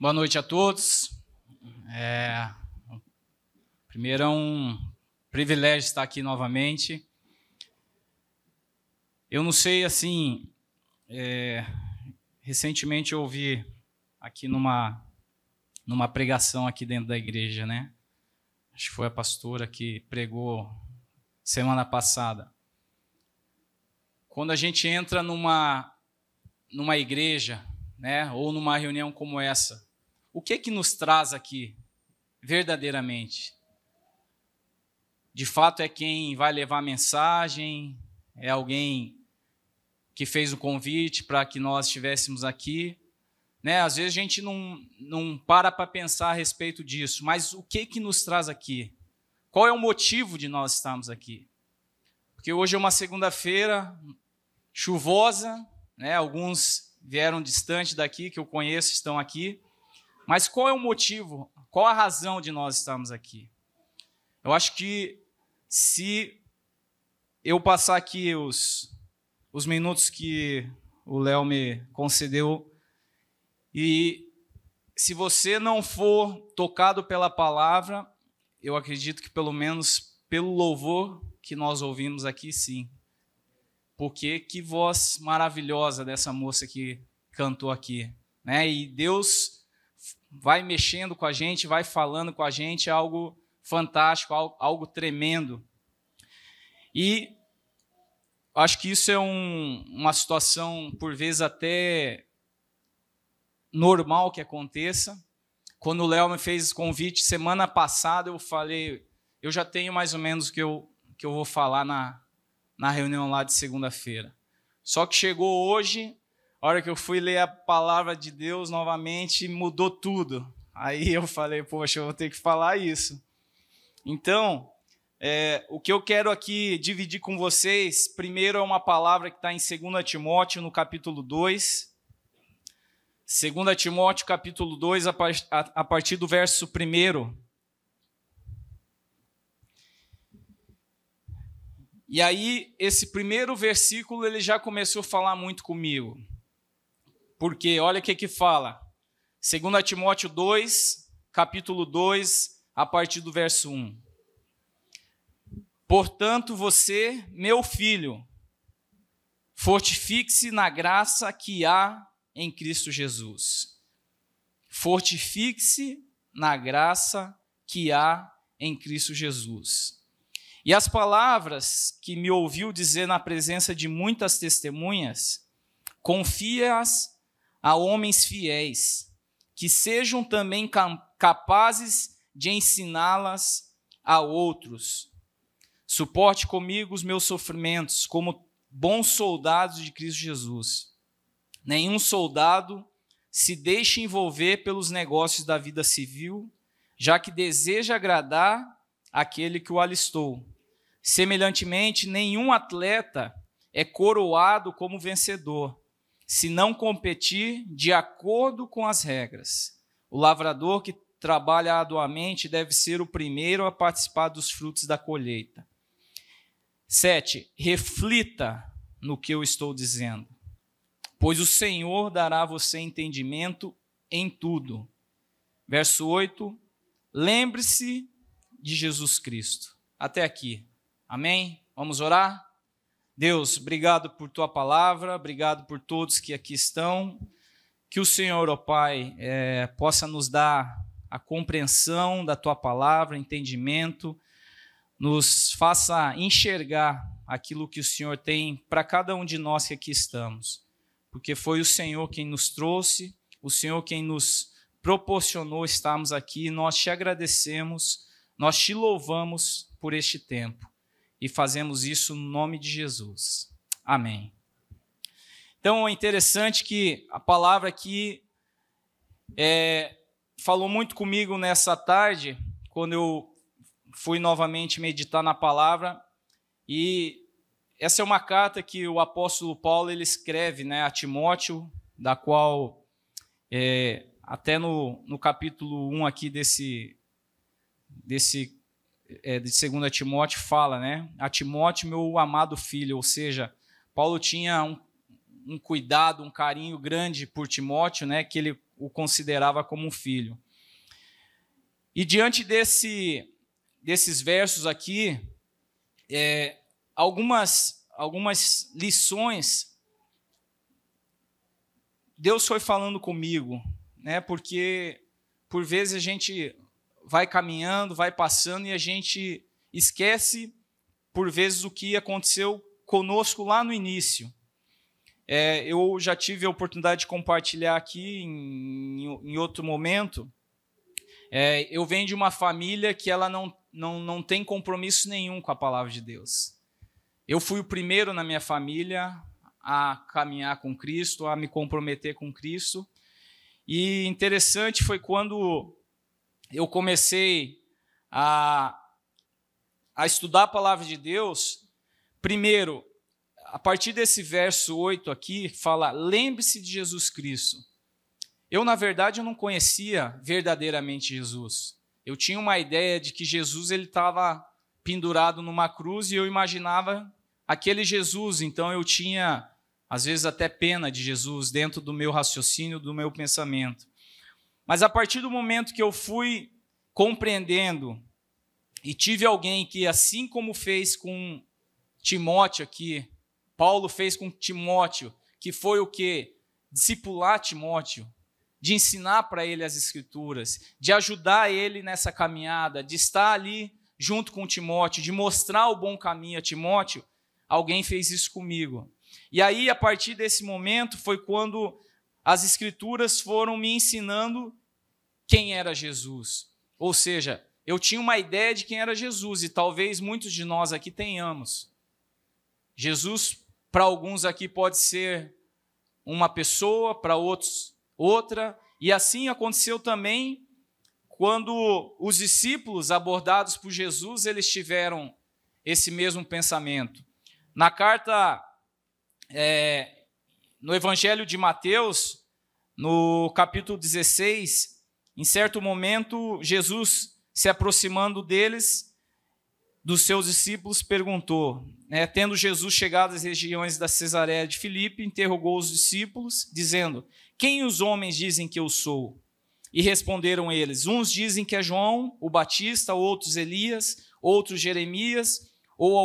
Boa noite a todos. Primeiro é um privilégio estar aqui novamente. Eu não sei, assim, recentemente eu ouvi aqui numa pregação aqui dentro da igreja, né? Acho que foi a pastora que pregou semana passada. Quando a gente entra numa igreja, né, ou numa reunião como essa, o que nos traz aqui, verdadeiramente? De fato é quem vai levar a mensagem, é alguém que fez o convite para que nós estivéssemos aqui, né? Às vezes a gente não para pensar a respeito disso, mas o que nos traz aqui? Qual é o motivo de nós estarmos aqui? Porque hoje é uma segunda-feira chuvosa, né? Alguns vieram distante daqui, que eu conheço, estão aqui. Mas qual é o motivo, qual a razão de nós estarmos aqui? Eu acho que se eu passar aqui os minutos que o Léo me concedeu, e se você não for tocado pela palavra, eu acredito que pelo menos pelo louvor que nós ouvimos aqui, sim. Porque que voz maravilhosa dessa moça que cantou aqui, né? E Deus vai mexendo com a gente, vai falando com a gente, é algo fantástico, algo tremendo. E acho que isso é uma situação, por vezes, até normal que aconteça. Quando o Léo me fez esse convite, semana passada, eu falei, eu já tenho mais ou menos o que eu vou falar na reunião lá de segunda-feira. Só que chegou hoje, a hora que eu fui ler a palavra de Deus novamente, mudou tudo. Aí eu falei, poxa, eu vou ter que falar isso. Então, o que eu quero aqui dividir com vocês, primeiro é uma palavra que está em 2 Timóteo, no capítulo 2. 2 Timóteo, capítulo 2, a partir do verso 1. E aí, esse primeiro versículo, ele já começou a falar muito comigo. Porque, olha o que fala. 2 Timóteo 2, capítulo 2, a partir do verso 1. Portanto, você, meu filho, fortifique-se na graça que há em Cristo Jesus. Fortifique-se na graça que há em Cristo Jesus. E as palavras que me ouviu dizer na presença de muitas testemunhas, confia-as a homens fiéis, que sejam também capazes de ensiná-las a outros. Suporte comigo os meus sofrimentos, como bons soldados de Cristo Jesus. Nenhum soldado se deixe envolver pelos negócios da vida civil, já que deseja agradar aquele que o alistou. Semelhantemente, nenhum atleta é coroado como vencedor, se não competir de acordo com as regras. O lavrador que trabalha arduamente deve ser o primeiro a participar dos frutos da colheita. 7. Reflita no que eu estou dizendo, pois o Senhor dará a você entendimento em tudo. Verso 8. Lembre-se de Jesus Cristo. Até aqui. Amém? Vamos orar? Deus, obrigado por tua palavra, obrigado por todos que aqui estão. Que o Senhor, ó Pai, possa nos dar a compreensão da tua palavra, entendimento, nos faça enxergar aquilo que o Senhor tem para cada um de nós que aqui estamos. Porque foi o Senhor quem nos trouxe, o Senhor quem nos proporcionou estarmos aqui. Nós te agradecemos, nós te louvamos por este tempo. E fazemos isso no nome de Jesus. Amém. Então, é interessante que a palavra aqui falou muito comigo nessa tarde, quando eu fui novamente meditar na palavra. E essa é uma carta que o apóstolo Paulo ele escreve, né, a Timóteo, da qual, até no capítulo 1 aqui de 2 Timóteo fala, né? A Timóteo, meu amado filho, ou seja, Paulo tinha um cuidado, um carinho grande por Timóteo, né? Que ele o considerava como um filho. E diante desses versos aqui, algumas lições Deus foi falando comigo, né? Porque por vezes a gente vai caminhando, vai passando e a gente esquece por vezes o que aconteceu conosco lá no início. Eu já tive a oportunidade de compartilhar aqui em outro momento. Eu venho de uma família que ela não tem compromisso nenhum com a palavra de Deus. Eu fui o primeiro na minha família a caminhar com Cristo, a me comprometer com Cristo. E interessante foi quando eu comecei a estudar a palavra de Deus. Primeiro, a partir desse verso 8 aqui, fala: lembre-se de Jesus Cristo. Eu, na verdade, eu não conhecia verdadeiramente Jesus. Eu tinha uma ideia de que Jesus estava pendurado numa cruz e eu imaginava aquele Jesus. Então eu tinha, às vezes, até pena de Jesus dentro do meu raciocínio, do meu pensamento. Mas a partir do momento que eu fui compreendendo e tive alguém que, assim como fez com Timóteo aqui, Paulo fez com Timóteo, que foi o quê? Discipular Timóteo, de ensinar para ele as Escrituras, de ajudar ele nessa caminhada, de estar ali junto com Timóteo, de mostrar o bom caminho a Timóteo. Alguém fez isso comigo. E aí, a partir desse momento, foi quando as Escrituras foram me ensinando quem era Jesus. Ou seja, eu tinha uma ideia de quem era Jesus, e talvez muitos de nós aqui tenhamos. Jesus, para alguns aqui, pode ser uma pessoa, para outros, outra. E assim aconteceu também quando os discípulos abordados por Jesus, eles tiveram esse mesmo pensamento. Na carta, no Evangelho de Mateus, no capítulo 16, em certo momento, Jesus, se aproximando deles, dos seus discípulos, perguntou, tendo Jesus chegado às regiões da Cesareia de Filipe, interrogou os discípulos, dizendo: quem os homens dizem que eu sou? E responderam eles: uns dizem que é João o Batista, outros Elias, outros Jeremias, ou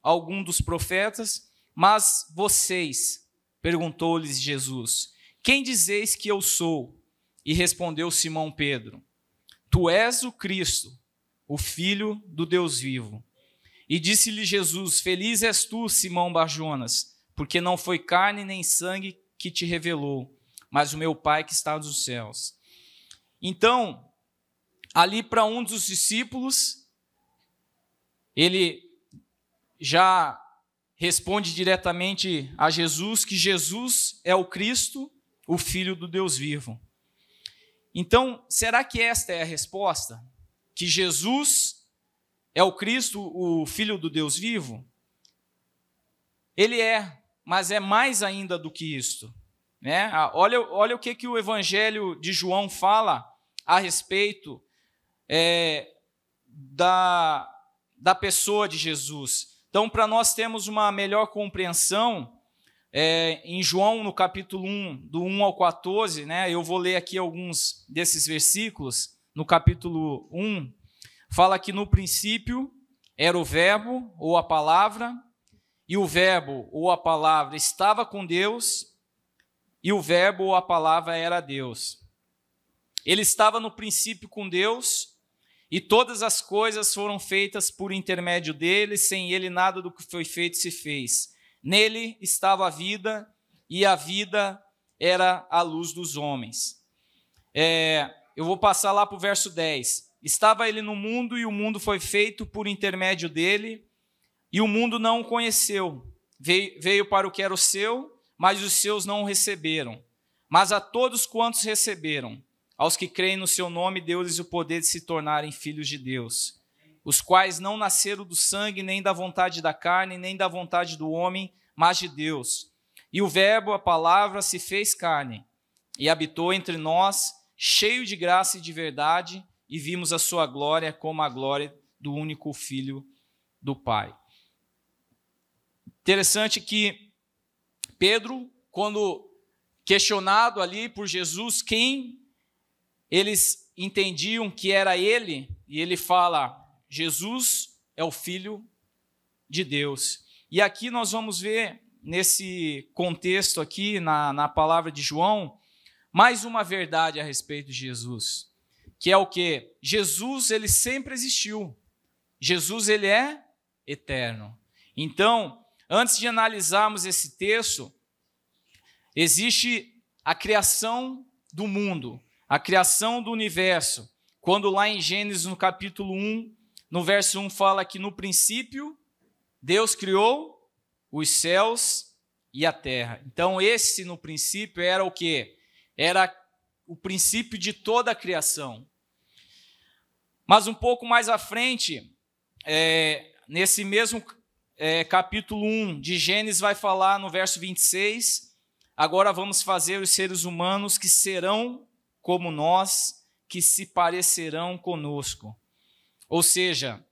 algum dos profetas. Mas vocês, perguntou-lhes Jesus, quem dizeis que eu sou? E respondeu Simão Pedro: tu és o Cristo, o Filho do Deus vivo. E disse-lhe Jesus: feliz és tu, Simão Bar-Jonas, porque não foi carne nem sangue que te revelou, mas o meu Pai que está nos céus. Então, ali para um dos discípulos, ele já responde diretamente a Jesus que Jesus é o Cristo, o Filho do Deus vivo. Então, será que esta é a resposta? Que Jesus é o Cristo, o Filho do Deus vivo? Ele é, mas é mais ainda do que isto. Olha o que o Evangelho de João fala a respeito da pessoa de Jesus. Então, para nós termos uma melhor compreensão, em João, no capítulo 1, do 1 ao 14, eu vou ler aqui alguns desses versículos. No capítulo 1, fala que no princípio era o verbo, ou a palavra, e o verbo, ou a palavra, estava com Deus, e o verbo, ou a palavra, era Deus. Ele estava no princípio com Deus, e todas as coisas foram feitas por intermédio dele, sem ele nada do que foi feito se fez. Nele estava a vida, e a vida era a luz dos homens. Eu vou passar lá para o verso 10. Estava ele no mundo, e o mundo foi feito por intermédio dele, e o mundo não o conheceu. Veio para o que era o seu, mas os seus não o receberam. Mas a todos quantos receberam, aos que creem no seu nome, deu-lhes o poder de se tornarem filhos de Deus, os quais não nasceram do sangue, nem da vontade da carne, nem da vontade do homem, mas de Deus. E o verbo, a palavra, se fez carne, e habitou entre nós, cheio de graça e de verdade, e vimos a sua glória como a glória do único Filho do Pai. Interessante que Pedro, quando questionado ali por Jesus quem eles entendiam que era ele, e ele fala: Jesus é o Filho de Deus. E aqui nós vamos ver, nesse contexto aqui, na palavra de João, mais uma verdade a respeito de Jesus, que é o quê? Jesus, ele sempre existiu. Jesus, ele é eterno. Então, antes de analisarmos esse texto, existe a criação do mundo, a criação do universo, quando lá em Gênesis, no capítulo 1, no verso 1, fala que no princípio, Deus criou os céus e a terra. Então, esse, no princípio, era o quê? Era o princípio de toda a criação. Mas um pouco mais à frente, nesse mesmo capítulo 1 de Gênesis, vai falar no verso 26, agora vamos fazer os seres humanos que serão como nós, que se parecerão conosco. Ou seja,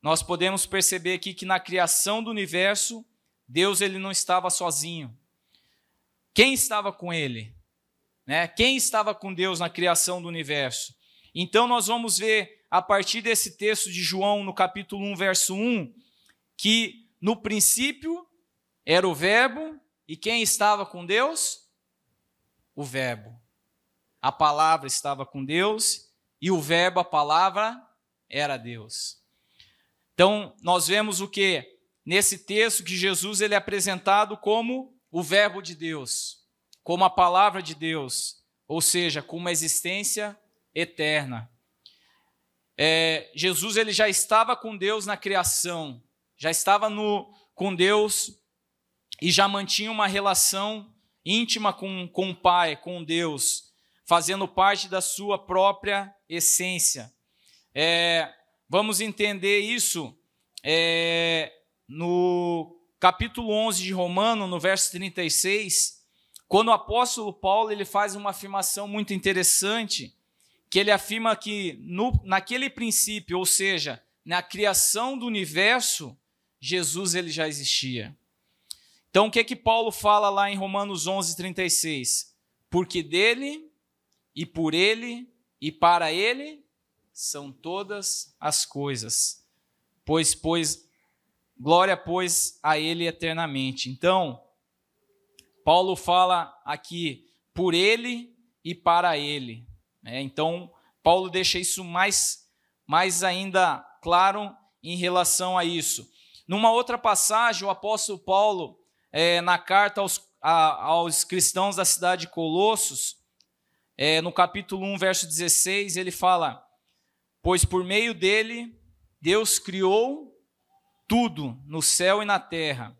nós podemos perceber aqui que na criação do universo, Deus, ele não estava sozinho. Quem estava com ele? Quem estava com Deus na criação do universo? Então nós vamos ver, a partir desse texto de João, no capítulo 1, verso 1, que no princípio era o Verbo, e quem estava com Deus? O Verbo. A palavra estava com Deus, e o Verbo, a palavra, era Deus. Então, nós vemos o quê? Nesse texto que Jesus, ele é apresentado como o Verbo de Deus, como a palavra de Deus, ou seja, com uma existência eterna. Jesus, ele já estava com Deus na criação, já estava com Deus e já mantinha uma relação íntima com o Pai, com Deus, fazendo parte da sua própria essência. Vamos entender isso no capítulo 11 de Romanos, no verso 36, quando o apóstolo Paulo ele faz uma afirmação muito interessante, que ele afirma que naquele princípio, ou seja, na criação do universo, Jesus ele já existia. Então, o que Paulo fala lá em Romanos 11, 36? Porque dele, e por ele, e para ele, são todas as coisas. Pois glória, pois, a ele eternamente. Então, Paulo fala aqui, por ele e para ele. Então, Paulo deixa isso mais ainda claro em relação a isso. Numa outra passagem, o apóstolo Paulo, na carta aos cristãos da cidade de Colossos, no capítulo 1, verso 16, ele fala: pois por meio dele, Deus criou tudo no céu e na terra,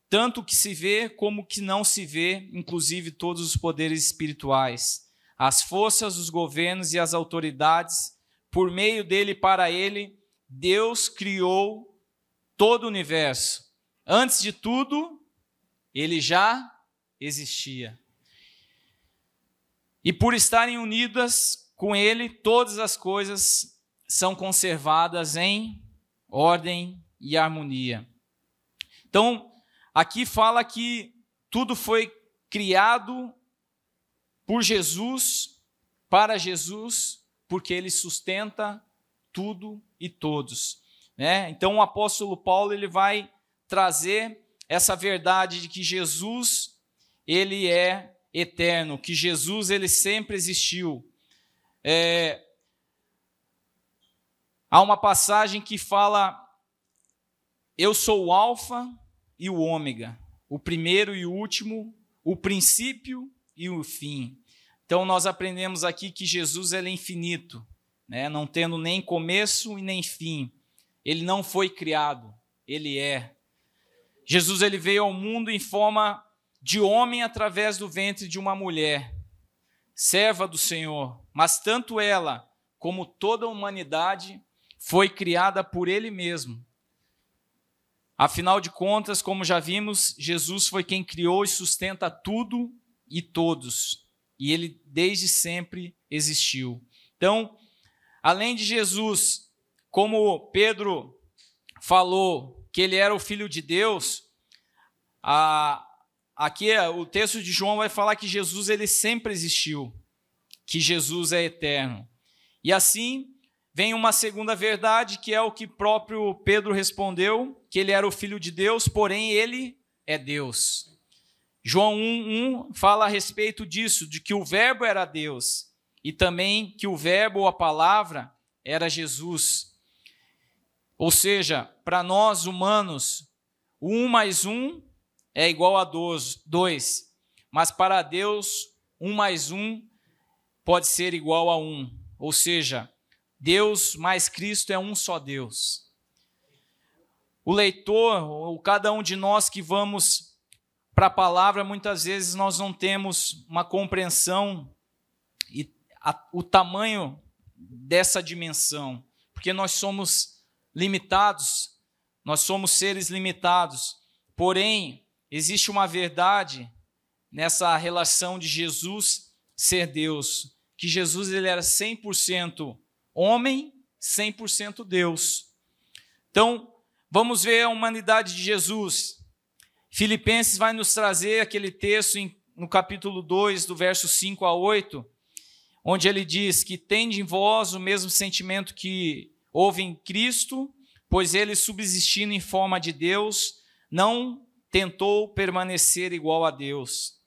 tanto o que se vê como o que não se vê, inclusive todos os poderes espirituais, as forças, os governos e as autoridades. Por meio dele e para ele, Deus criou todo o universo. Antes de tudo, ele já existia. E por estarem unidas com ele, todas as coisas são conservadas em ordem e harmonia. Então, aqui fala que tudo foi criado por Jesus, para Jesus, porque ele sustenta tudo e todos. Então, o apóstolo Paulo ele vai trazer essa verdade de que Jesus ele é eterno, que Jesus ele sempre existiu. Há uma passagem que fala: eu sou o alfa e o ômega, o primeiro e o último, o princípio e o fim. Então nós aprendemos aqui que Jesus ele é infinito, não tendo nem começo e nem fim. Ele não foi criado, ele é. Jesus ele veio ao mundo em forma de homem através do ventre de uma mulher, serva do Senhor, mas tanto ela como toda a humanidade foi criada por ele mesmo. Afinal de contas, como já vimos, Jesus foi quem criou e sustenta tudo e todos, e ele desde sempre existiu. Então, além de Jesus, como Pedro falou que ele era o Filho de Deus, aqui o texto de João vai falar que Jesus ele sempre existiu, que Jesus é eterno. E assim vem uma segunda verdade, que é o que próprio Pedro respondeu, que ele era o Filho de Deus, porém ele é Deus. João 1:1 fala a respeito disso, de que o verbo era Deus, e também que o verbo ou a palavra era Jesus. Ou seja, para nós humanos, o 1 mais 1 é igual a 2, mas para Deus, 1 mais 1 pode ser igual a 1, ou seja, Deus mais Cristo é um só Deus. O leitor, ou cada um de nós que vamos para a palavra, muitas vezes nós não temos uma compreensão e o tamanho dessa dimensão, porque nós somos limitados, nós somos seres limitados, porém, existe uma verdade nessa relação de Jesus ser Deus, que Jesus ele era 100% homem, 100% Deus. Então, vamos ver a humanidade de Jesus. Filipenses vai nos trazer aquele texto no capítulo 2, do verso 5 a 8, onde ele diz que tende em vós o mesmo sentimento que houve em Cristo, pois ele, subsistindo em forma de Deus, não tentou permanecer igual a Deus.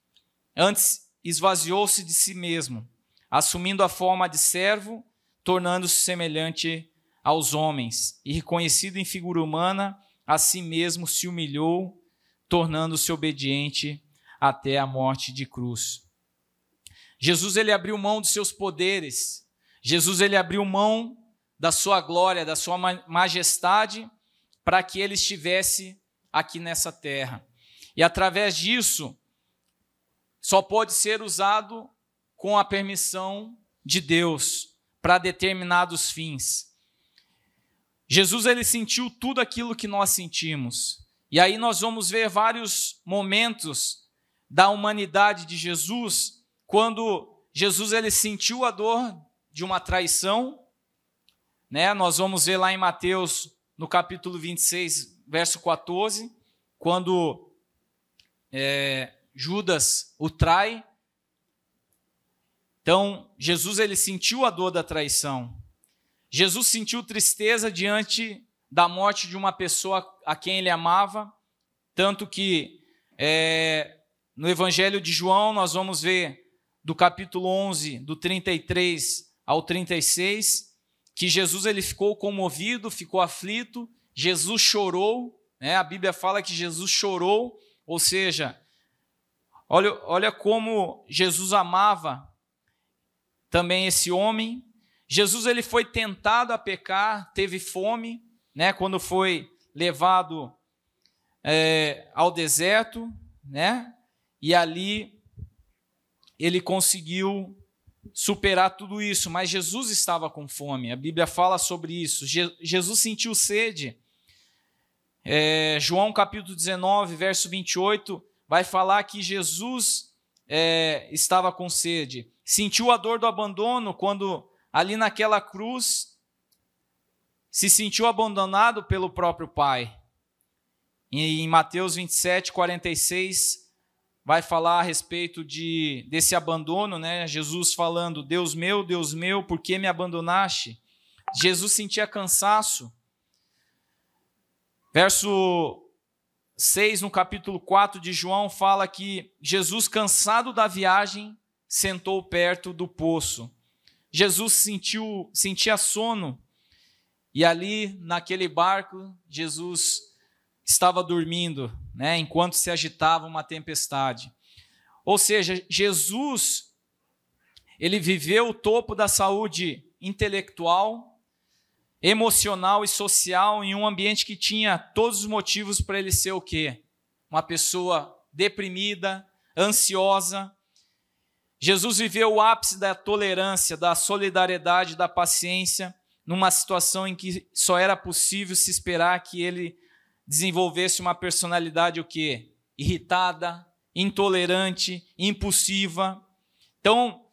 Antes, esvaziou-se de si mesmo, assumindo a forma de servo, tornando-se semelhante aos homens, e reconhecido em figura humana, a si mesmo se humilhou, tornando-se obediente até a morte de cruz. Jesus ele abriu mão dos seus poderes, Jesus ele abriu mão da sua glória, da sua majestade, para que ele estivesse aqui nessa terra. E através disso, só pode ser usado com a permissão de Deus, para determinados fins. Jesus ele sentiu tudo aquilo que nós sentimos. E aí nós vamos ver vários momentos da humanidade de Jesus, quando Jesus ele sentiu a dor de uma traição, né? Nós vamos ver lá em Mateus, no capítulo 26, verso 14, quando Judas o trai. Então, Jesus ele sentiu a dor da traição. Jesus sentiu tristeza diante da morte de uma pessoa a quem ele amava, tanto que no Evangelho de João nós vamos ver do capítulo 11, do 33 ao 36, que Jesus ele ficou comovido, ficou aflito, Jesus chorou, né? A Bíblia fala que Jesus chorou, ou seja, olha como Jesus amava também esse homem. Jesus ele foi tentado a pecar, teve fome, né, quando foi levado ao deserto, né, e ali ele conseguiu superar tudo isso, mas Jesus estava com fome, a Bíblia fala sobre isso. Jesus sentiu sede. João capítulo 19, verso 28, vai falar que Jesus estava com sede. Sentiu a dor do abandono quando ali naquela cruz se sentiu abandonado pelo próprio Pai. E em Mateus 27, 46, vai falar a respeito desse abandono, né? Jesus falando, Deus meu, por que me abandonaste? Jesus sentia cansaço. Verso 6, no capítulo 4 de João, fala que Jesus, cansado da viagem, sentou perto do poço. Jesus sentia sono, e ali, naquele barco, Jesus estava dormindo, né, enquanto se agitava uma tempestade. Ou seja, Jesus, ele viveu o topo da saúde intelectual, emocional e social em um ambiente que tinha todos os motivos para ele ser o quê? Uma pessoa deprimida, ansiosa. Jesus viveu o ápice da tolerância, da solidariedade, da paciência, numa situação em que só era possível se esperar que ele desenvolvesse uma personalidade o quê? Irritada, intolerante, impulsiva. Então,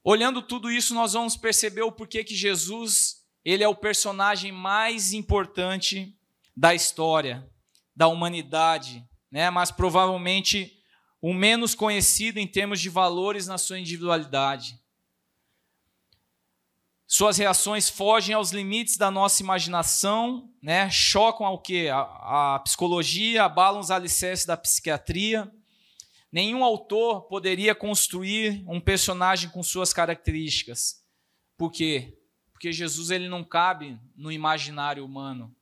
olhando tudo isso, nós vamos perceber o porquê que Jesus, ele é o personagem mais importante da história, da humanidade, né, mas provavelmente o menos conhecido em termos de valores na sua individualidade. Suas reações fogem aos limites da nossa imaginação, né? Chocam ao quê? A psicologia, abalam os alicerces da psiquiatria. Nenhum autor poderia construir um personagem com suas características. Por quê? Porque Jesus ele não cabe no imaginário humano.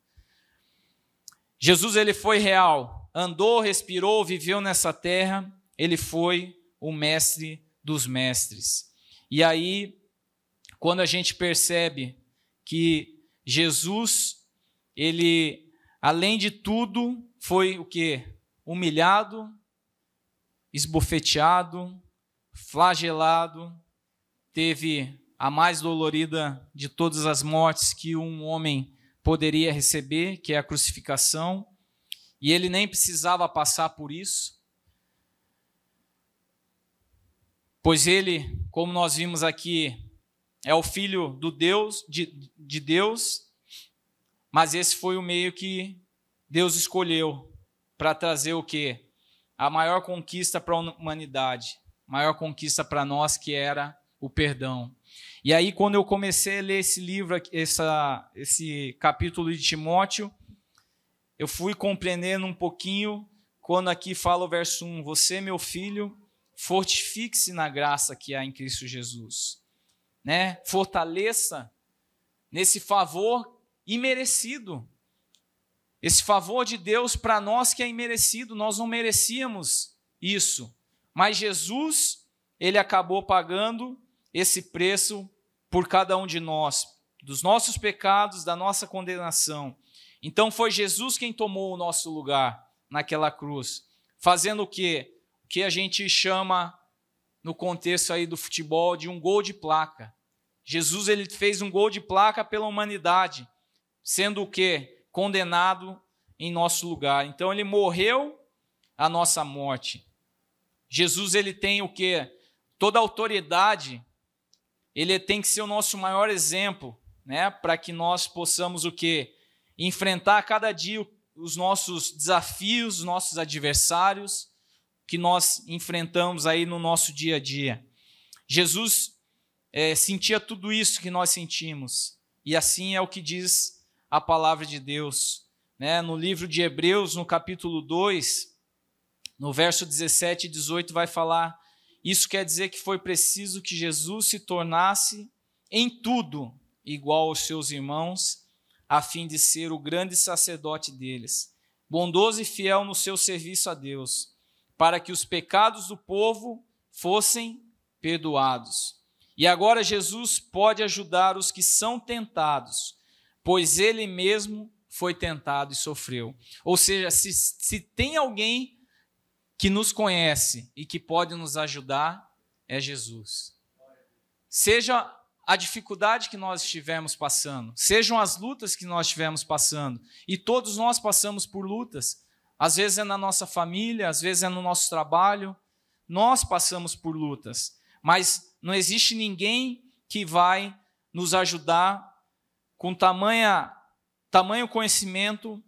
Jesus ele foi real, andou, respirou, viveu nessa terra, ele foi o mestre dos mestres. E aí, quando a gente percebe que Jesus, ele, além de tudo, foi o quê? Humilhado, esbofeteado, flagelado, teve a mais dolorida de todas as mortes que um homem poderia receber, que é a crucificação, e ele nem precisava passar por isso, pois ele, como nós vimos aqui, é o Filho de Deus, mas esse foi o meio que Deus escolheu para trazer o quê? A maior conquista para a humanidade, a maior conquista para nós, que era o perdão. E aí, quando eu comecei a ler esse livro, esse capítulo de Timóteo, eu fui compreendendo um pouquinho, quando aqui fala o verso 1, você, meu filho, fortifique-se na graça que há em Cristo Jesus. Né? Fortaleça nesse favor imerecido. Esse favor de Deus para nós que é imerecido, nós não merecíamos isso. Mas Jesus, ele acabou pagando esse preço por cada um de nós, dos nossos pecados, da nossa condenação. Então foi Jesus quem tomou o nosso lugar naquela cruz, fazendo o quê? O que a gente chama, no contexto aí do futebol, de um gol de placa. Jesus ele fez um gol de placa pela humanidade, sendo o quê? Condenado em nosso lugar. Então ele morreu a nossa morte. Jesus ele tem o quê? Toda a autoridade. Ele tem que ser o nosso maior exemplo, né? Para que nós possamos o quê? Enfrentar cada dia os nossos desafios, os nossos adversários que nós enfrentamos aí no nosso dia a dia. Jesus sentia tudo isso que nós sentimos, e assim é o que diz a palavra de Deus, né? No livro de Hebreus, no capítulo 2, no verso 17 e 18, vai falar: isso quer dizer que foi preciso que Jesus se tornasse em tudo igual aos seus irmãos, a fim de ser o grande sacerdote deles, bondoso e fiel no seu serviço a Deus, para que os pecados do povo fossem perdoados. E agora Jesus pode ajudar os que são tentados, pois ele mesmo foi tentado e sofreu. Ou seja, se tem alguém que nos conhece e que pode nos ajudar, é Jesus. Seja a dificuldade que nós estivermos passando, sejam as lutas que nós estivermos passando, e todos nós passamos por lutas, às vezes é na nossa família, às vezes é no nosso trabalho, nós passamos por lutas, mas não existe ninguém que vai nos ajudar com tamanho conhecimento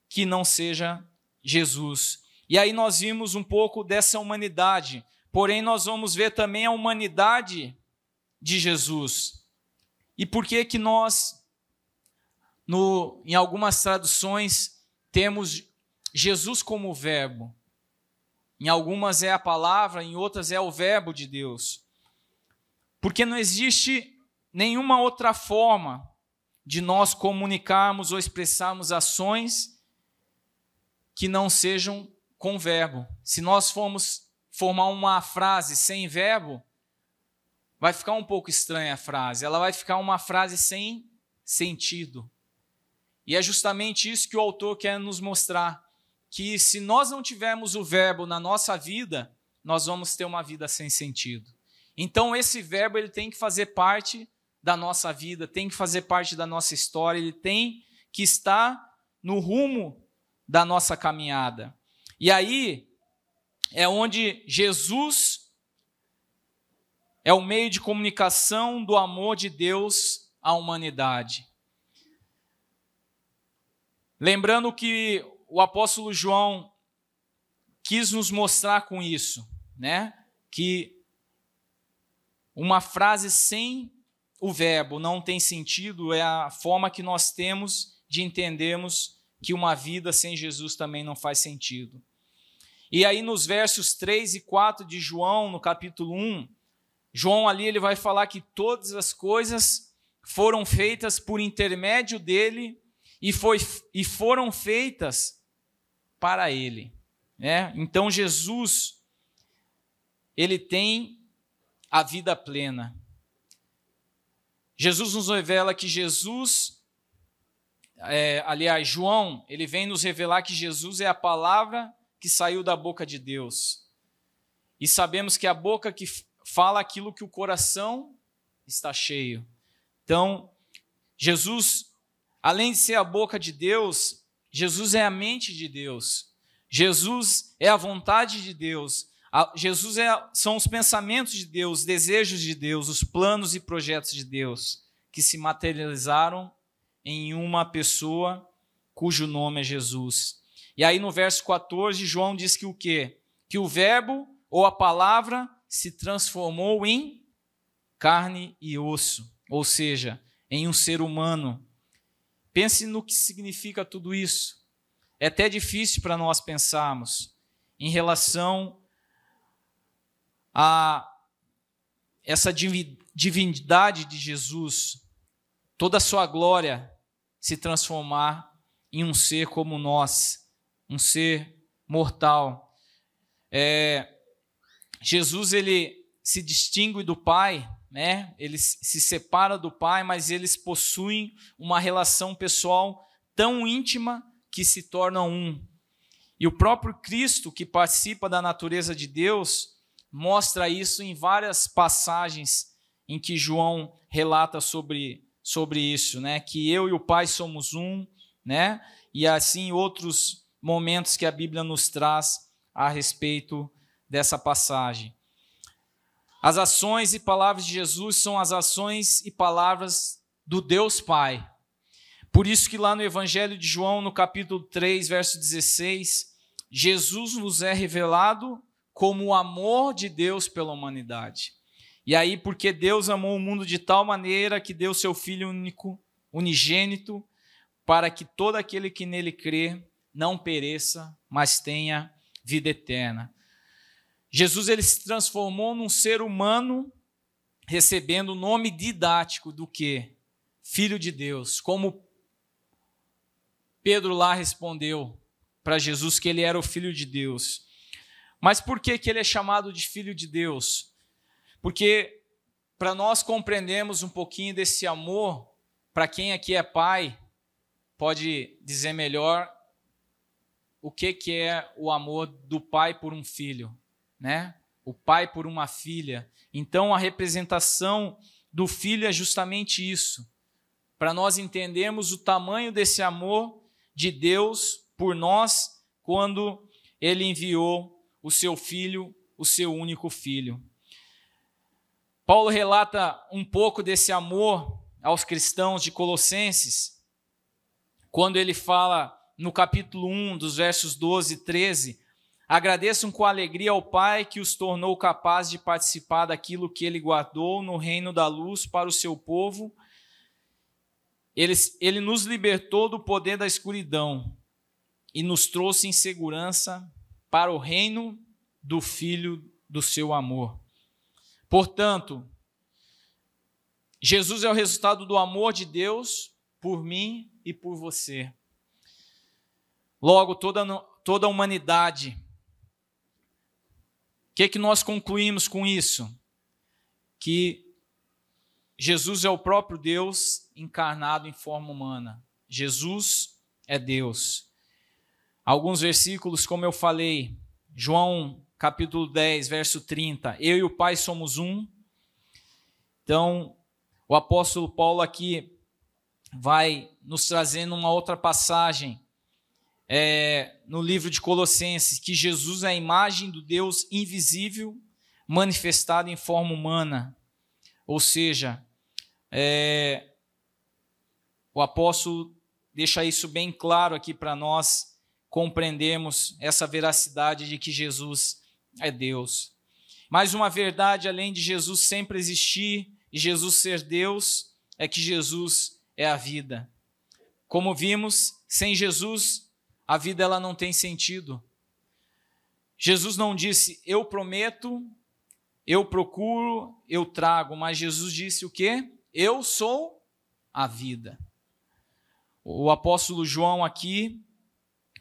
que não seja Jesus. E aí nós vimos um pouco dessa humanidade, porém nós vamos ver também a humanidade de Jesus. E por que que nós, em algumas traduções, temos Jesus como verbo? Em algumas é a palavra, em outras é o verbo de Deus. Porque não existe nenhuma outra forma de nós comunicarmos ou expressarmos ações que não sejam com verbo. Se nós formos formar uma frase sem verbo, vai ficar um pouco estranha a frase, ela vai ficar uma frase sem sentido. E é justamente isso que o autor quer nos mostrar, que se nós não tivermos o verbo na nossa vida, nós vamos ter uma vida sem sentido. Então esse verbo ele tem que fazer parte da nossa vida, tem que fazer parte da nossa história, ele tem que estar no rumo da nossa caminhada. E aí é onde Jesus é o meio de comunicação do amor de Deus à humanidade. Lembrando que o apóstolo João, quis nos mostrar com isso, né? Que uma frase sem o verbo não tem sentido, é a forma que nós temos de entendermos que uma vida sem Jesus também não faz sentido. E aí nos versos 3 e 4 de João, no capítulo 1, João ali ele vai falar que todas as coisas foram feitas por intermédio dele e foram feitas para ele, né? Então Jesus, ele tem a vida plena. Jesus nos revela que João, ele vem nos revelar que Jesus é a palavra que saiu da boca de Deus. E sabemos que a boca que fala aquilo que o coração está cheio. Então, Jesus, além de ser a boca de Deus, Jesus é a mente de Deus. Jesus é a vontade de Deus. Jesus são os pensamentos de Deus, os desejos de Deus, os planos e projetos de Deus, que se materializaram em uma pessoa cujo nome é Jesus. E aí no verso 14, João diz que o quê? Que o verbo ou a palavra se transformou em carne e osso, ou seja, em um ser humano. Pense no que significa tudo isso. É até difícil para nós pensarmos em relação a essa divindade de Jesus, toda a sua glória se transformar em um ser como nós, um ser mortal. Jesus, ele se distingue do Pai, né? Ele se separa do Pai, mas eles possuem uma relação pessoal tão íntima que se tornam um. E o próprio Cristo, que participa da natureza de Deus, mostra isso em várias passagens em que João relata sobre isso, né? Que eu e o Pai somos um, né? E assim outros momentos que a Bíblia nos traz a respeito dessa passagem. As ações e palavras de Jesus são as ações e palavras do Deus Pai. Por isso que lá no Evangelho de João, no capítulo 3, verso 16, Jesus nos é revelado como o amor de Deus pela humanidade. E aí, porque Deus amou o mundo de tal maneira que deu seu Filho único, unigênito, para que todo aquele que nele crê não pereça, mas tenha vida eterna. Jesus, ele se transformou num ser humano, recebendo o nome didático do quê? Filho de Deus. Como Pedro lá respondeu para Jesus que ele era o Filho de Deus. Mas por que ele é chamado de Filho de Deus? Porque para nós compreendermos um pouquinho desse amor, para quem aqui é pai, pode dizer melhor o que é o amor do pai por um filho, né? O pai por uma filha. Então a representação do filho é justamente isso, para nós entendermos o tamanho desse amor de Deus por nós, quando ele enviou o seu filho, o seu único filho. Paulo relata um pouco desse amor aos cristãos de Colossenses, quando ele fala no capítulo 1, dos versos 12 e 13, agradeçam com alegria ao Pai que os tornou capazes de participar daquilo que ele guardou no reino da luz para o seu povo. Ele nos libertou do poder da escuridão e nos trouxe em segurança para o reino do Filho do seu amor. Portanto, Jesus é o resultado do amor de Deus por mim e por você. Logo, toda a humanidade. O que nós concluímos com isso? Que Jesus é o próprio Deus encarnado em forma humana. Jesus é Deus. Alguns versículos, como eu falei, João capítulo 10, verso 30, eu e o Pai somos um. Então, o apóstolo Paulo aqui vai nos trazendo uma outra passagem no livro de Colossenses, que Jesus é a imagem do Deus invisível manifestado em forma humana. Ou seja, o apóstolo deixa isso bem claro aqui para nós, compreendemos essa veracidade de que Jesus é Deus. Mas uma verdade, além de Jesus sempre existir e Jesus ser Deus, é que Jesus é a vida. Como vimos, sem Jesus, a vida ela não tem sentido. Jesus não disse, eu prometo, eu procuro, eu trago, mas Jesus disse o quê? Eu sou a vida. O apóstolo João aqui,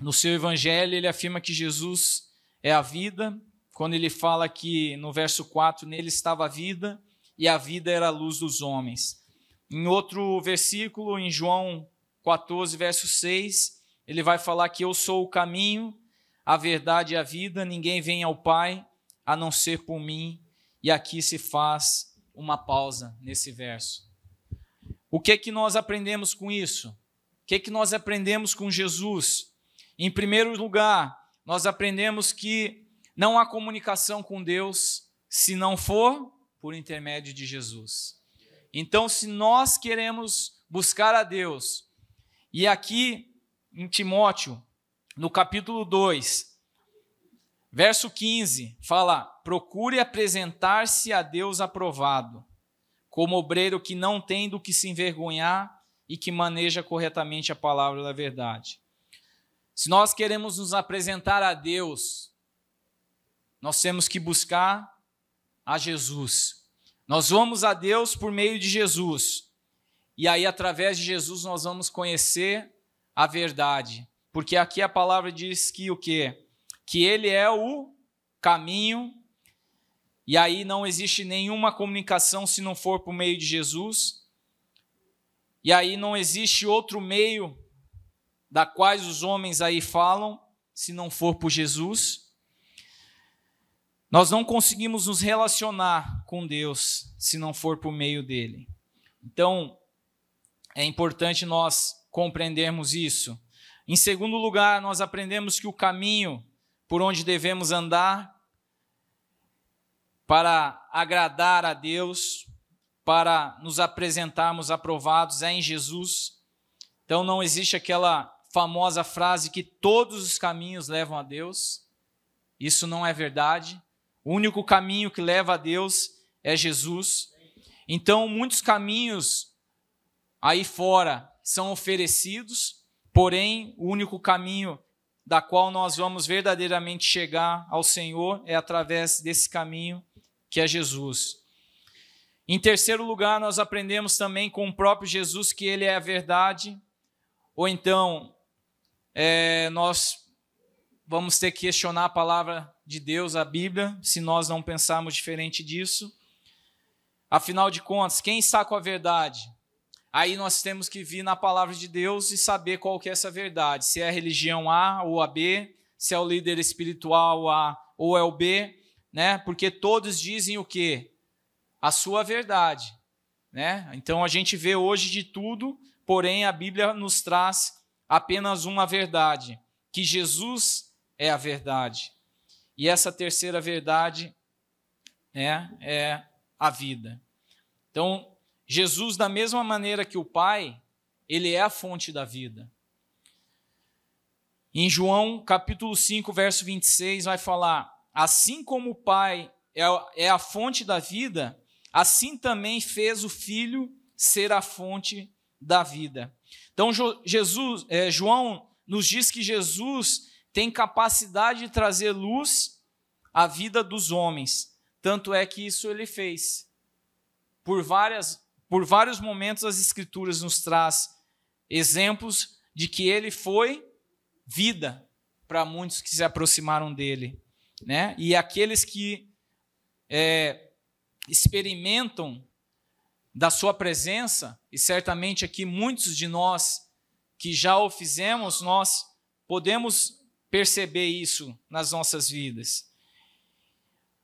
no seu evangelho, ele afirma que Jesus é a vida, quando ele fala que no verso 4, nele estava a vida, e a vida era a luz dos homens. Em outro versículo, em João 14, verso 6, ele vai falar que eu sou o caminho, a verdade e a vida, ninguém vem ao Pai a não ser por mim. E aqui se faz uma pausa nesse verso. O que é que nós aprendemos com isso? O que é que nós aprendemos com Jesus? Em primeiro lugar, nós aprendemos que não há comunicação com Deus se não for por intermédio de Jesus. Então, se nós queremos buscar a Deus, e aqui em Timóteo, no capítulo 2, verso 15, fala, procure apresentar-se a Deus aprovado, como obreiro que não tem do que se envergonhar e que maneja corretamente a palavra da verdade. Se nós queremos nos apresentar a Deus, nós temos que buscar a Jesus. Nós vamos a Deus por meio de Jesus. E aí, através de Jesus, nós vamos conhecer a verdade. Porque aqui a palavra diz que o quê? Que Ele é o caminho. E aí não existe nenhuma comunicação se não for por meio de Jesus. E aí não existe outro meio da quais os homens aí falam, se não for por Jesus. Nós não conseguimos nos relacionar com Deus se não for por meio dele. Então, é importante nós compreendermos isso. Em segundo lugar, nós aprendemos que o caminho por onde devemos andar para agradar a Deus, para nos apresentarmos aprovados é em Jesus. Então, não existe aquela famosa frase que todos os caminhos levam a Deus. Isso não é verdade. O único caminho que leva a Deus é Jesus. Então, muitos caminhos aí fora são oferecidos, porém, o único caminho da qual nós vamos verdadeiramente chegar ao Senhor é através desse caminho que é Jesus. Em terceiro lugar, nós aprendemos também com o próprio Jesus que Ele é a verdade, ou então nós vamos ter que questionar a palavra de Deus, a Bíblia, se nós não pensarmos diferente disso. Afinal de contas, quem está com a verdade? Aí nós temos que vir na palavra de Deus e saber qual que é essa verdade. Se é a religião A ou a B, se é o líder espiritual A ou é o B, né? Porque todos dizem o quê? A sua verdade, né? Então a gente vê hoje de tudo, porém a Bíblia nos traz apenas uma verdade, que Jesus é a verdade. E essa terceira verdade é a vida. Então, Jesus, da mesma maneira que o Pai, Ele é a fonte da vida. Em capítulo 5, verso 26, vai falar, assim como o Pai é a fonte da vida, assim também fez o Filho ser a fonte da vida. Então, João nos diz que Jesus tem capacidade de trazer luz à vida dos homens. Tanto é que isso ele fez. Por vários momentos as Escrituras nos traz exemplos de que ele foi vida para muitos que se aproximaram dele, né? E aqueles que experimentam da sua presença, e certamente aqui muitos de nós que já o fizemos, nós podemos perceber isso nas nossas vidas.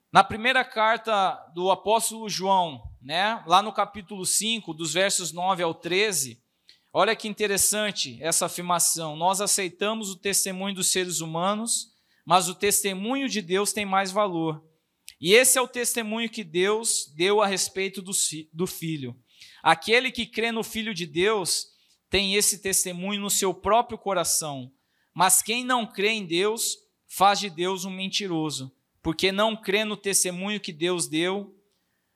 Na primeira carta do apóstolo João, né, lá no capítulo 5, dos versos 9 ao 13, olha que interessante essa afirmação. Nós aceitamos o testemunho dos seres humanos, mas o testemunho de Deus tem mais valor. E esse é o testemunho que Deus deu a respeito do Filho. Aquele que crê no Filho de Deus tem esse testemunho no seu próprio coração. Mas quem não crê em Deus, faz de Deus um mentiroso, porque não crê no testemunho que Deus deu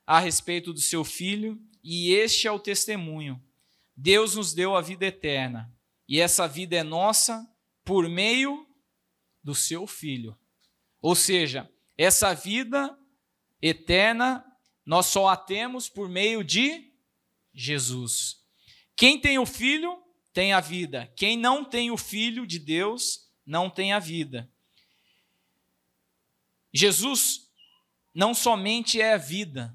a respeito do seu Filho, e este é o testemunho. Deus nos deu a vida eterna, e essa vida é nossa por meio do seu Filho. Ou seja, essa vida eterna nós só a temos por meio de Jesus. Quem tem o Filho tem a vida. Quem não tem o Filho de Deus não tem a vida. Jesus não somente é a vida,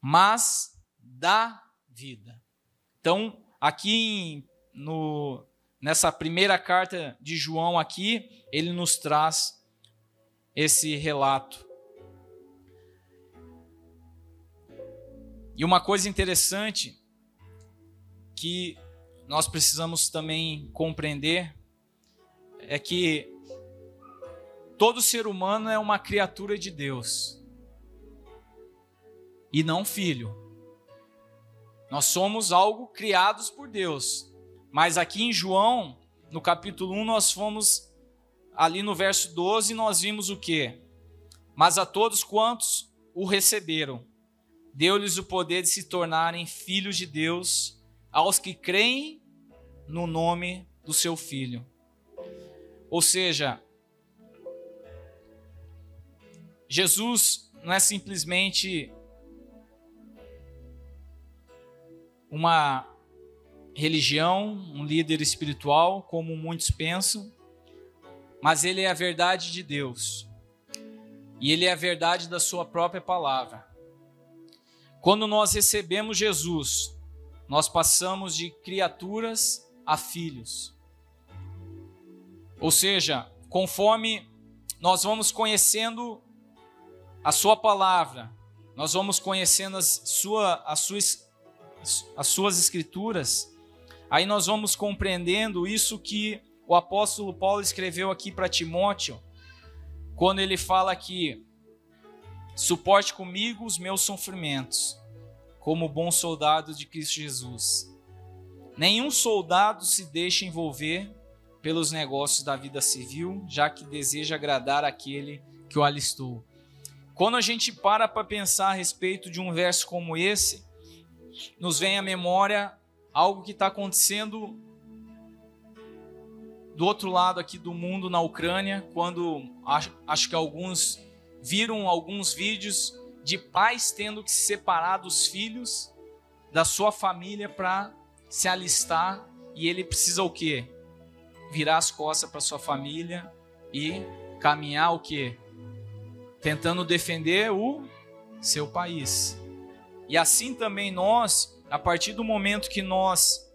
mas dá vida. Então, aqui nessa primeira carta de João aqui, ele nos traz esse relato. E uma coisa interessante que nós precisamos também compreender é que todo ser humano é uma criatura de Deus e não filho. Nós somos algo criados por Deus. Mas aqui em João, no capítulo 1, nós fomos ali no verso 12, nós vimos o quê? Mas a todos quantos o receberam, deu-lhes o poder de se tornarem filhos de Deus, aos que creem no nome do seu Filho. Ou seja, Jesus não é simplesmente uma religião, um líder espiritual, como muitos pensam, mas ele é a verdade de Deus. E ele é a verdade da sua própria palavra. Quando nós recebemos Jesus, nós passamos de criaturas a filhos. Ou seja, conforme nós vamos conhecendo a sua palavra, nós vamos conhecendo as suas escrituras, aí nós vamos compreendendo isso que o apóstolo Paulo escreveu aqui para Timóteo, quando ele fala que suporte comigo os meus sofrimentos, como bom soldado de Cristo Jesus. Nenhum soldado se deixa envolver pelos negócios da vida civil, já que deseja agradar aquele que o alistou. Quando a gente para pensar a respeito de um verso como esse, nos vem à memória algo que está acontecendo do outro lado aqui do mundo, na Ucrânia, quando acho que alguns viram alguns vídeos de pais tendo que separar dos filhos da sua família para se alistar, e ele precisa o quê? Virar as costas para sua família e caminhar o quê? Tentando defender o seu país. E assim também nós, a partir do momento que nós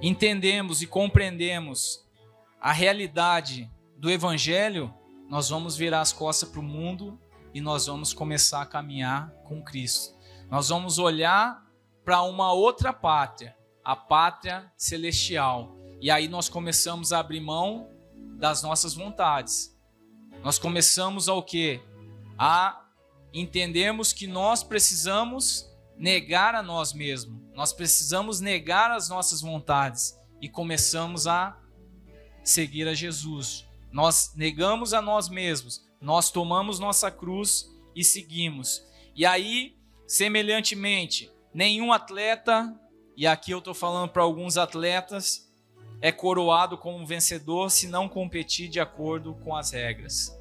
entendemos e compreendemos a realidade do Evangelho, nós vamos virar as costas para o mundo e nós vamos começar a caminhar com Cristo. Nós vamos olhar para uma outra pátria, a pátria celestial. E aí nós começamos a abrir mão das nossas vontades. Nós começamos ao quê? A entendermos que nós precisamos negar a nós mesmos. Nós precisamos negar as nossas vontades e começamos a seguir a Jesus. Nós negamos a nós mesmos, nós tomamos nossa cruz e seguimos. E aí, semelhantemente, nenhum atleta, e aqui eu estou falando para alguns atletas, é coroado como vencedor se não competir de acordo com as regras.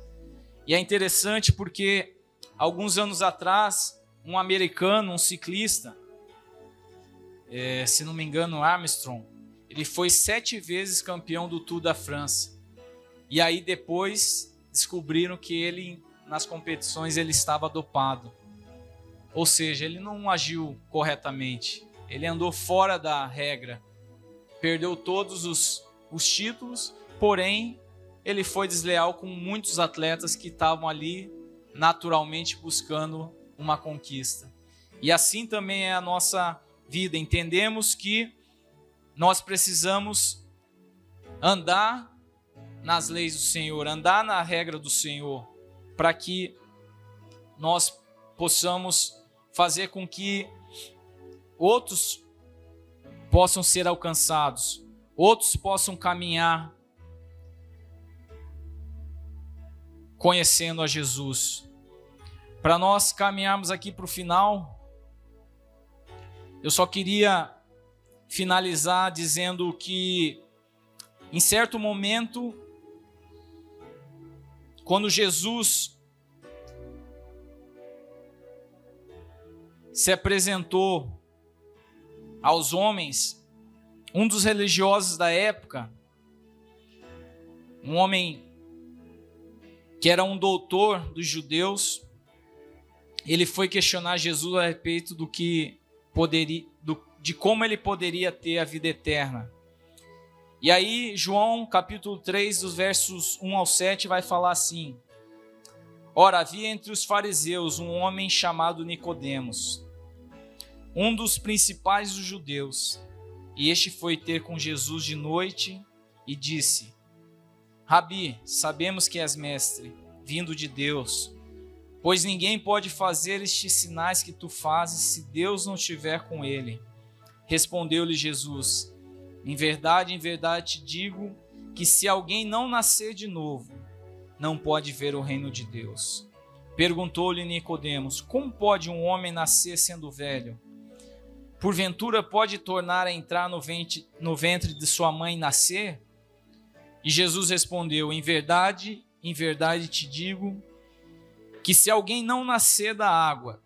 E é interessante porque alguns anos atrás, um americano, um ciclista, se não me engano, Armstrong, ele foi 7 vezes campeão do Tour da França. E aí depois descobriram que ele, nas competições, ele estava dopado. Ou seja, ele não agiu corretamente. Ele andou fora da regra. Perdeu todos os títulos, porém, ele foi desleal com muitos atletas que estavam ali naturalmente buscando uma conquista. E assim também é a nossa vida. Entendemos que nós precisamos andar nas leis do Senhor, andar na regra do Senhor, para que nós possamos fazer com que outros possam ser alcançados, outros possam caminhar conhecendo a Jesus. Para nós caminharmos aqui para o final, eu só queria finalizar dizendo que, em certo momento, quando Jesus se apresentou aos homens, um dos religiosos da época, um homem que era um doutor dos judeus, ele foi questionar Jesus a respeito do que poderia, de como ele poderia ter a vida eterna. E aí, João, capítulo 3, dos versos 1 ao 7, vai falar assim: Ora, havia entre os fariseus um homem chamado Nicodemos, um dos principais dos judeus, e este foi ter com Jesus de noite e disse: Rabi, sabemos que és mestre, vindo de Deus, pois ninguém pode fazer estes sinais que tu fazes se Deus não estiver com ele. Respondeu-lhe Jesus: em verdade te digo que se alguém não nascer de novo, não pode ver o reino de Deus. Perguntou-lhe Nicodemos: como pode um homem nascer sendo velho? Porventura pode tornar a entrar no ventre de sua mãe e nascer? E Jesus respondeu: em verdade te digo que se alguém não nascer da água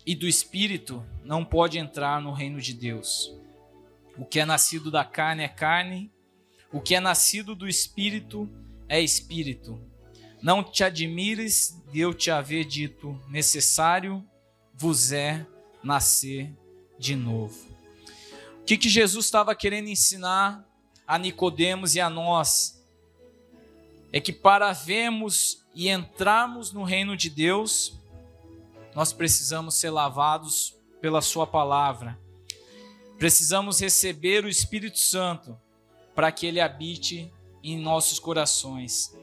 e do Espírito, não pode entrar no reino de Deus. O que é nascido da carne é carne, o que é nascido do Espírito é Espírito. Não te admires de eu te haver dito: necessário vos é nascer de novo. O que Jesus estava querendo ensinar a Nicodemos e a nós é que para vermos e entrarmos no reino de Deus, nós precisamos ser lavados pela sua palavra. Precisamos receber o Espírito Santo para que ele habite em nossos corações.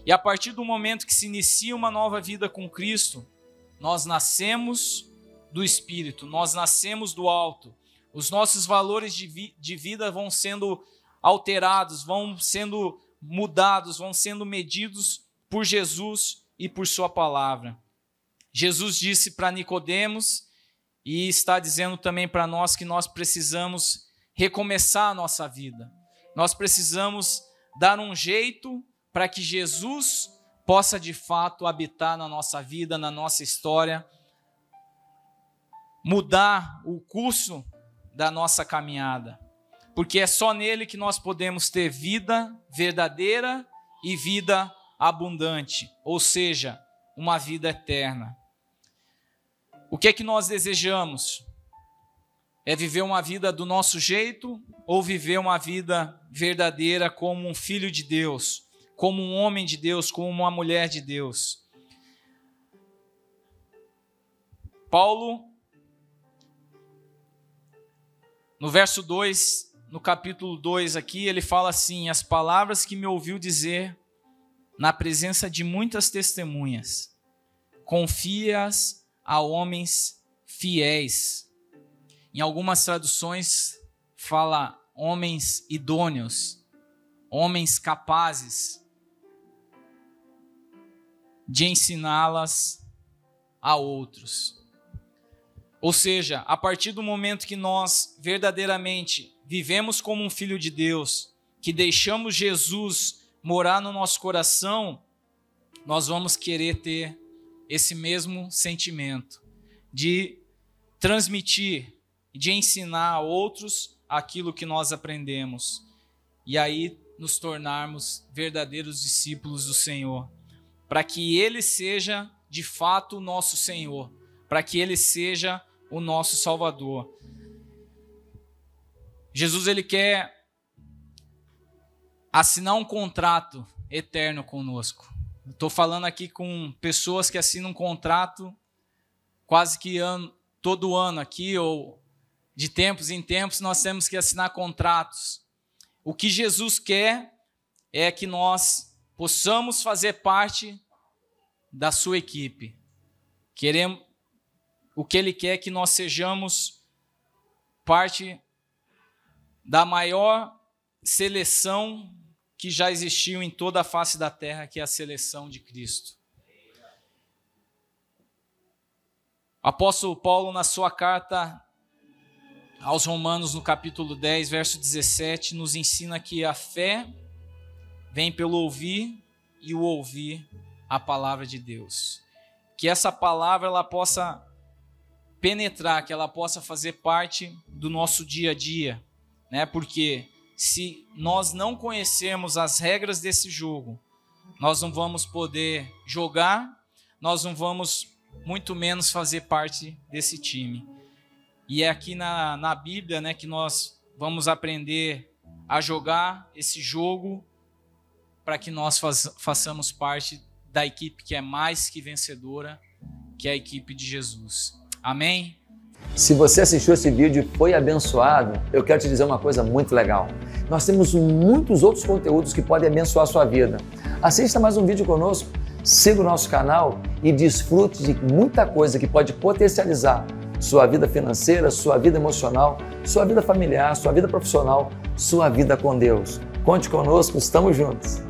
E a partir do momento que se inicia uma nova vida com Cristo, nós nascemos do Espírito, nós nascemos do alto. Os nossos valores de vida vão sendo alterados, vão sendo mudados, vão sendo medidos por Jesus e por sua palavra. Jesus disse para Nicodemos e está dizendo também para nós que nós precisamos recomeçar a nossa vida. Nós precisamos dar um jeito para que Jesus possa de fato habitar na nossa vida, na nossa história, mudar o curso da nossa caminhada, porque é só nele que nós podemos ter vida verdadeira e vida abundante, ou seja, uma vida eterna. O que é que nós desejamos? É viver uma vida do nosso jeito ou viver uma vida verdadeira como um filho de Deus, como um homem de Deus, como uma mulher de Deus? Paulo, no verso 2, no capítulo 2 aqui, ele fala assim: as palavras que me ouviu dizer na presença de muitas testemunhas, confia-as a homens fiéis. Em algumas traduções fala homens idôneos, homens capazes de ensiná-las a outros. Ou seja, a partir do momento que nós verdadeiramente vivemos como um filho de Deus, que deixamos Jesus morar no nosso coração, nós vamos querer ter esse mesmo sentimento de transmitir, de ensinar a outros aquilo que nós aprendemos, e aí nos tornarmos verdadeiros discípulos do Senhor, para que Ele seja de fato o nosso Senhor, para que Ele seja o nosso Salvador. Jesus, Ele quer assinar um contrato eterno conosco. Estou falando aqui com pessoas que assinam um contrato quase que todo ano aqui, ou de tempos em tempos nós temos que assinar contratos. O que Jesus quer é que nós possamos fazer parte da sua equipe. O que Ele quer é que nós sejamos parte da maior seleção que já existiu em toda a face da terra, que é a seleção de Cristo. O apóstolo Paulo, na sua carta aos Romanos, no capítulo 10, verso 17, nos ensina que a fé vem pelo ouvir e o ouvir a palavra de Deus. Que essa palavra ela possa penetrar, que ela possa fazer parte do nosso dia a dia, né? Porque se nós não conhecermos as regras desse jogo, nós não vamos poder jogar, nós não vamos muito menos fazer parte desse time. E é aqui na Bíblia, né, que nós vamos aprender a jogar esse jogo para que nós façamos parte da equipe que é mais que vencedora, que é a equipe de Jesus. Amém? Se você assistiu esse vídeo e foi abençoado, eu quero te dizer uma coisa muito legal. Nós temos muitos outros conteúdos que podem abençoar a sua vida. Assista mais um vídeo conosco, siga o nosso canal e desfrute de muita coisa que pode potencializar sua vida financeira, sua vida emocional, sua vida familiar, sua vida profissional, sua vida com Deus. Conte conosco, estamos juntos.